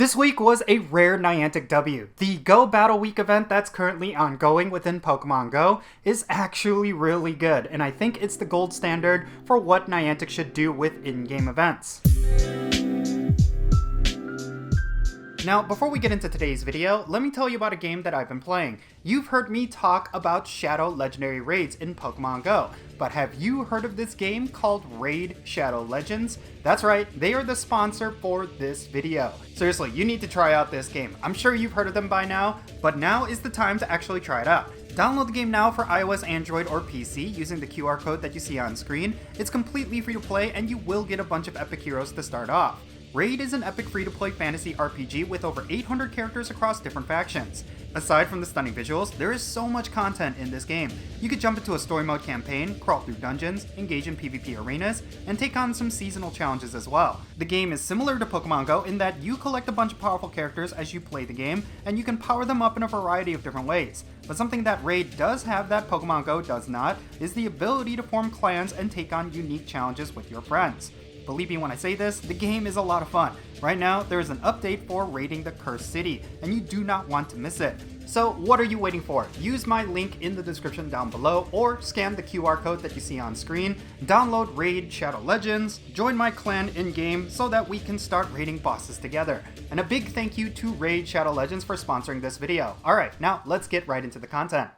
This week was a rare Niantic W. The Go Battle Week event that's currently ongoing within Pokemon Go is actually really good, and I think it's the gold standard for what Niantic should do with in-game events. Now, before we get into today's video, let me tell you about a game that I've been playing. You've heard me talk about Shadow Legendary Raids in Pokemon Go, but have you heard of this game called Raid Shadow Legends? That's right, they are the sponsor for this video. Seriously, you need to try out this game. I'm sure you've heard of them by now, but now is the time to actually try it out. Download the game now for iOS, Android, or PC using the QR code that you see on screen. It's completely free to play and you will get a bunch of epic heroes to start off. Raid is an epic free-to-play fantasy RPG with over 800 characters across different factions. Aside from the stunning visuals, there is so much content in this game. You could jump into a story mode campaign, crawl through dungeons, engage in PvP arenas, and take on some seasonal challenges as well. The game is similar to Pokemon Go in that you collect a bunch of powerful characters as you play the game, and you can power them up in a variety of different ways. But something that Raid does have that Pokemon Go does not is the ability to form clans and take on unique challenges with your friends. Believe me when I say this, the game is a lot of fun. Right now, there is an update for raiding the Cursed City, and you do not want to miss it. So what are you waiting for? Use my link in the description down below, or scan the QR code that you see on screen, download Raid Shadow Legends, join my clan in-game so that we can start raiding bosses together. And a big thank you to Raid Shadow Legends for sponsoring this video. Alright, now let's get right into the content.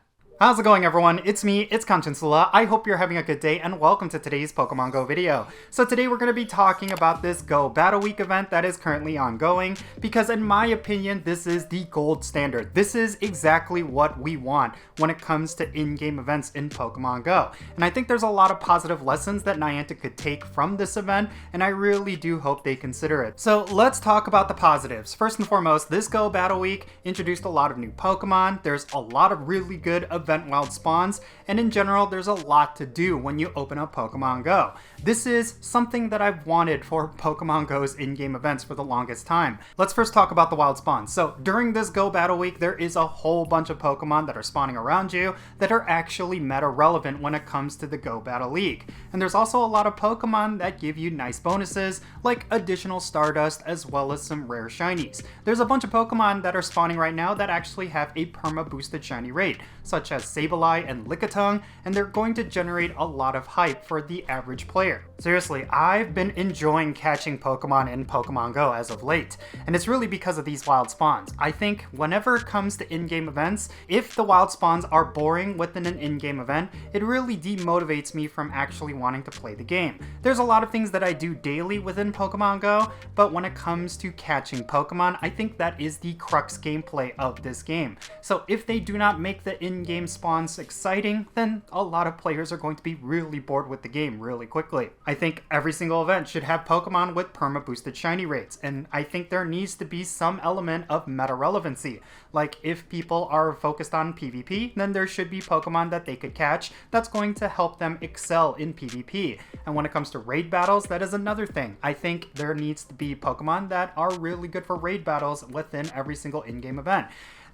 How's it going, everyone? It's me, it's Jinsula. I hope you're having a good day and welcome to today's Pokemon Go video. So today we're going to be talking about this Go Battle Week event that is currently ongoing because in my opinion this is the gold standard. This is exactly what we want when it comes to in-game events in Pokemon Go. And I think there's a lot of positive lessons that Niantic could take from this event and I really do hope they consider it. So let's talk about the positives. First and foremost, this Go Battle Week introduced a lot of new Pokemon. There's a lot of really good event wild spawns, and in general there's a lot to do when you open up Pokemon Go. This is something that I've wanted for Pokemon Go's in-game events for the longest time. Let's first talk about the wild spawns. So during this Go Battle Week there is a whole bunch of Pokemon that are spawning around you that are actually meta relevant when it comes to the Go Battle League. And there's also a lot of Pokemon that give you nice bonuses like additional Stardust as well as some rare shinies. There's a bunch of Pokemon that are spawning right now that actually have a perma boosted shiny rate, such as Sableye and Lickitung, and they're going to generate a lot of hype for the average player. Seriously, I've been enjoying catching Pokemon in Pokemon Go as of late, and it's really because of these wild spawns. I think whenever it comes to in-game events, if the wild spawns are boring within an in-game event, it really demotivates me from actually wanting to play the game. There's a lot of things that I do daily within Pokemon Go, but when it comes to catching Pokemon, I think that is the crux gameplay of this game. So if they do not make the in-game spawns exciting, then a lot of players are going to be really bored with the game really quickly. I think every single event should have Pokemon with perma boosted shiny rates, and I think there needs to be some element of meta relevancy. Like if people are focused on PvP, then there should be Pokemon that they could catch that's going to help them excel in PvP. And when it comes to raid battles, that is another thing. I think there needs to be Pokemon that are really good for raid battles within every single in-game event.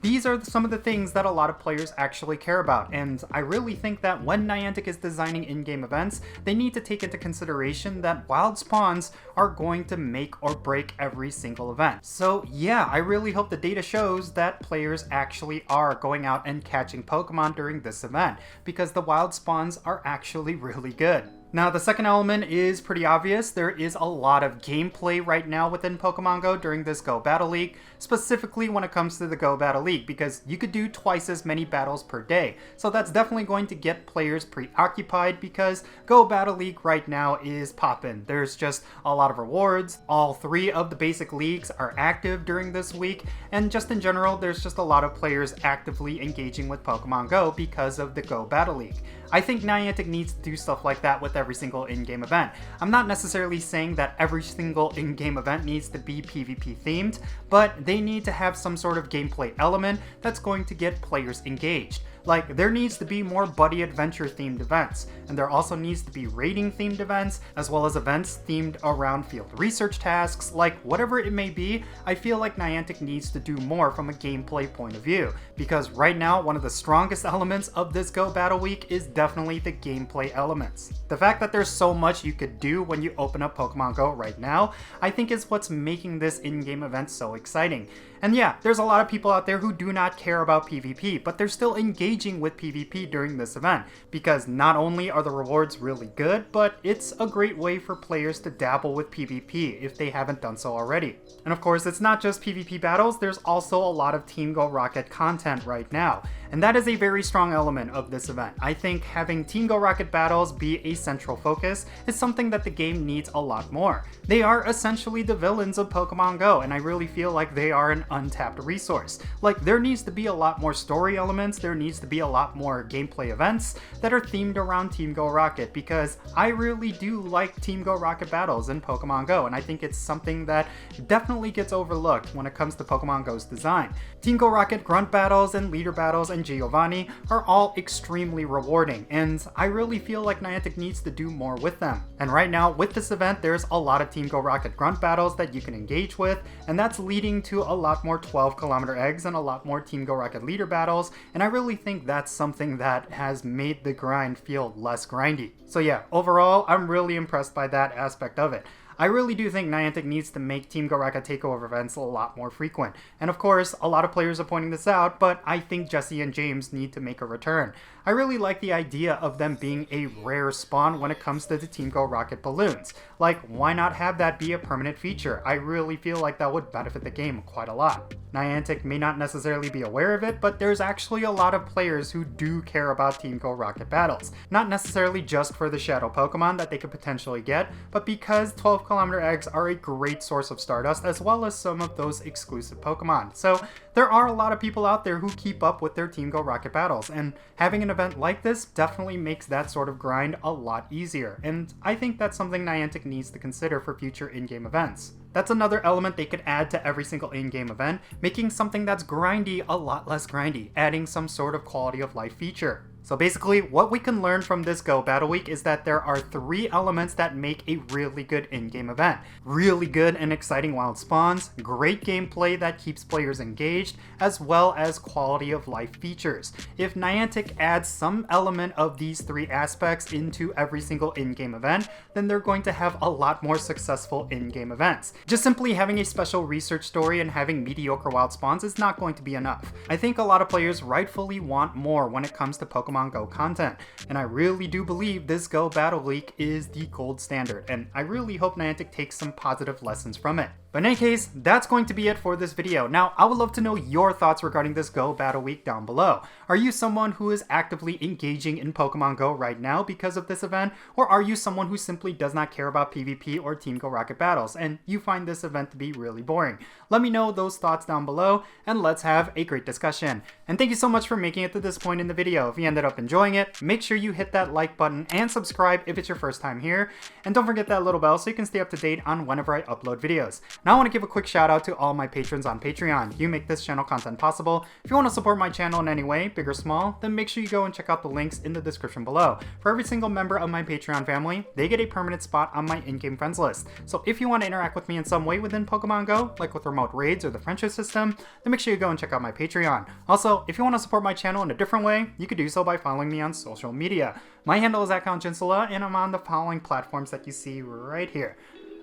These are some of the things that a lot of players actually care about, and I really think that when Niantic is designing in-game events, they need to take into consideration that wild spawns are going to make or break every single event. So yeah, I really hope the data shows that players actually are going out and catching Pokemon during this event, because the wild spawns are actually really good. Now, the second element is pretty obvious. There is a lot of gameplay right now within Pokemon Go during this Go Battle League, specifically when it comes to the Go Battle League, because you could do twice as many battles per day. So that's definitely going to get players preoccupied because Go Battle League right now is poppin'. There's just a lot of rewards. All three of the basic leagues are active during this week, and just in general, there's just a lot of players actively engaging with Pokemon Go because of the Go Battle League. I think Niantic needs to do stuff like that with every single in-game event. I'm not necessarily saying that every single in-game event needs to be PvP themed, but they need to have some sort of gameplay element that's going to get players engaged. Like, there needs to be more buddy adventure themed events, and there also needs to be raiding themed events, as well as events themed around field research tasks. Like, whatever it may be, I feel like Niantic needs to do more from a gameplay point of view, because right now one of the strongest elements of this Go Battle Week is definitely the gameplay elements. The fact that there's so much you could do when you open up Pokemon Go right now, I think is what's making this in-game event so exciting. And yeah, there's a lot of people out there who do not care about PvP, but they're still engaging with PvP during this event, because not only are the rewards really good, but it's a great way for players to dabble with PvP if they haven't done so already. And of course, it's not just PvP battles, there's also a lot of Team Go Rocket content right now, and that is a very strong element of this event. I think having Team Go Rocket battles be a central focus is something that the game needs a lot more. They are essentially the villains of Pokemon Go, and I really feel like they are an untapped resource. Like, there needs to be a lot more story elements, there needs to be a lot more gameplay events that are themed around Team Go Rocket, because I really do like Team Go Rocket battles in Pokemon Go, and I think it's something that definitely gets overlooked when it comes to Pokemon Go's design. Team Go Rocket grunt battles and leader battles and Giovanni are all extremely rewarding, and I really feel like Niantic needs to do more with them. And right now, with this event, there's a lot of Team Go Rocket grunt battles that you can engage with, and that's leading to a lot more 12km eggs and a lot more Team Go Rocket leader battles, and I really think that's something that has made the grind feel less grindy. So yeah, overall, I'm really impressed by that aspect of it. I really do think Niantic needs to make Team Go Rocket takeover events a lot more frequent. And of course, a lot of players are pointing this out, but I think Jesse and James need to make a return. I really like the idea of them being a rare spawn when it comes to the Team Go Rocket balloons. Like, why not have that be a permanent feature? I really feel like that would benefit the game quite a lot. Niantic may not necessarily be aware of it, but there's actually a lot of players who do care about Team Go Rocket battles. Not necessarily just for the Shadow Pokemon that they could potentially get, but because 12km eggs are a great source of Stardust, as well as some of those exclusive Pokemon. So there are a lot of people out there who keep up with their Team Go Rocket battles, and having an event like this definitely makes that sort of grind a lot easier, and I think that's something Niantic needs to consider for future in-game events. That's another element they could add to every single in-game event, making something that's grindy a lot less grindy, adding some sort of quality of life feature. So basically, what we can learn from this Go Battle Week is that there are 3 elements that make a really good in-game event. Really good and exciting wild spawns, great gameplay that keeps players engaged, as well as quality of life features. If Niantic adds some element of these 3 aspects into every single in-game event, then they're going to have a lot more successful in-game events. Just simply having a special research story and having mediocre wild spawns is not going to be enough. I think a lot of players rightfully want more when it comes to Pokemon Go content, and I really do believe this Go Battle Week is the gold standard, and I really hope Niantic takes some positive lessons from it. But in any case, that's going to be it for this video. Now, I would love to know your thoughts regarding this Go Battle Week down below. Are you someone who is actively engaging in Pokemon Go right now because of this event? Or are you someone who simply does not care about PvP or Team Go Rocket battles, and you find this event to be really boring? Let me know those thoughts down below, and let's have a great discussion. And thank you so much for making it to this point in the video. If you ended up enjoying it, make sure you hit that like button and subscribe if it's your first time here. And don't forget that little bell so you can stay up to date on whenever I upload videos. Now I want to give a quick shout out to all my patrons on Patreon. You make this channel content possible. If you want to support my channel in any way, big or small, then make sure you go and check out the links in the description below. For every single member of my Patreon family, they get a permanent spot on my in-game friends list. So if you want to interact with me in some way within Pokemon Go, like with remote raids or the friendship system, then make sure you go and check out my Patreon. Also, if you want to support my channel in a different way, you could do so by following me on social media. My handle is @Jinsula, and I'm on the following platforms that you see right here.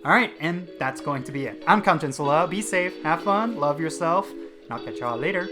Alright, and that's going to be it. I'm Jinsula. Be safe, have fun, love yourself, and I'll catch y'all later.